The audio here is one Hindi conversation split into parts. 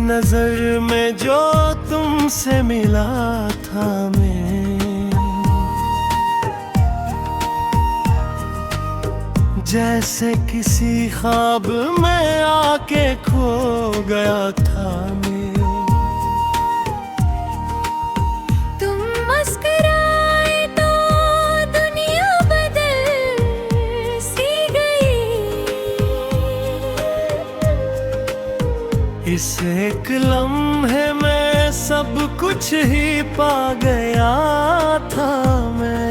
नजर में जो तुमसे मिला था मैं, जैसे किसी ख्वाब में आके खो गया था मैं। तुम मुस्कुराए तो दुनिया बदल सी गई। इस एक लम्हे में सब कुछ ही पा गया था मैं।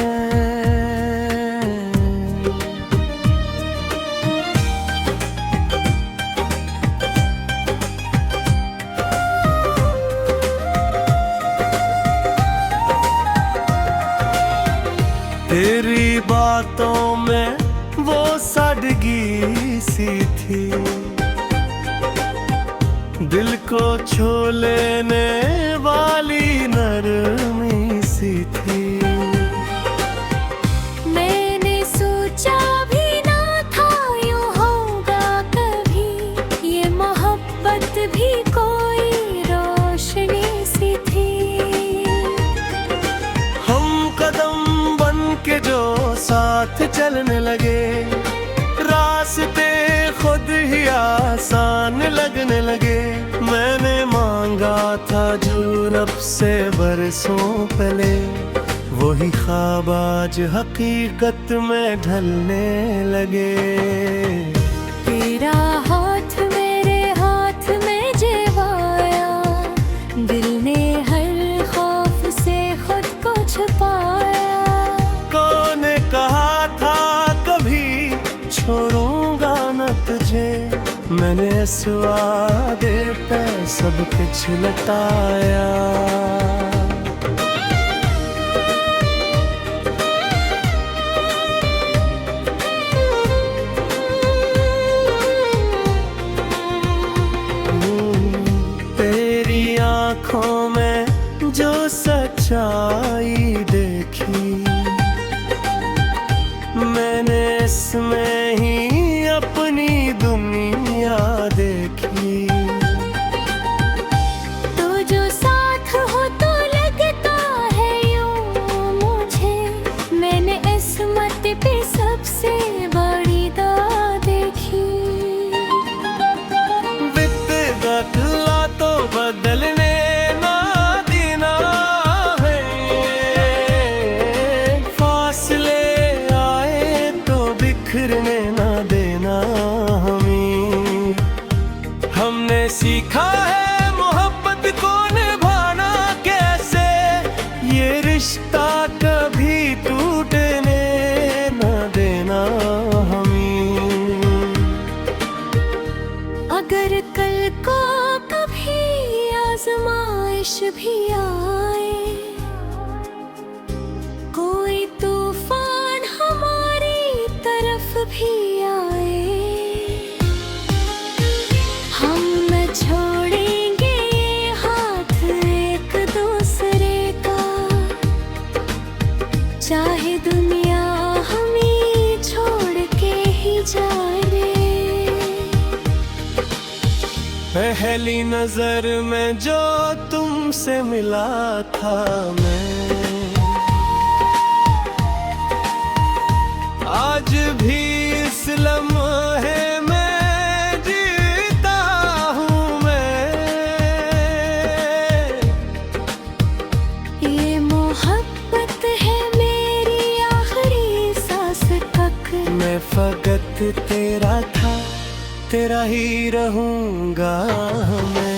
तेरी बातों में वो सादगी सी थी, दिल को छू लेने वाली नरमी सी थी। मैंने सोचा भी ना था यूं होगा कभी, ये मोहब्बत भी कोई रोशनी सी थी। हम कदम बन के जो साथ चलने लगे, रास्ते खुद ही आसान लगने लगे। मैंने मांगा था जो रब से बरसों पहले, वही ख्वाब आज हकीकत में ढलने लगे। तेरा हाथ मेरे हाथ में जेवाया, दिल ने हर खौफ से खुद को छुपाया। कौन कहा था कभी छोड़ूंगा न तुझे, मैंने इस वादे पे सब कुछ लुटाया। तेरी आँखों में जो सच्चाई देखी, मैंने इसमें ही अपनी दुनिया देखी। तो जो साथ हो तो लगता है यूं मुझे, मैंने इस्मत पे सबसे बड़ी दाद देखी। बदला तो बदलने ना देना है, फासले आए तो बिखरने ना देना हमें। हमने सीखा है मोहब्बत को निभाना कैसे, ये रिश्ता कभी टूटने ना देना हमें। अगर कल को कभी आजमाइश भी आए, कोई तूफान हमारी तरफ भी आए, हम न छोड़ेंगे ये हाथ एक दूसरे का, चाहे दुनिया हमें छोड़ के ही जाए। पहली नजर में जो तुमसे मिला था मैं, आज भी इस लम्हे में जीता हूँ मैं। ये मोहब्बत है मेरी आखिरी सांस तक, मैं फकत तेरा था, तेरा ही रहूंगा मैं।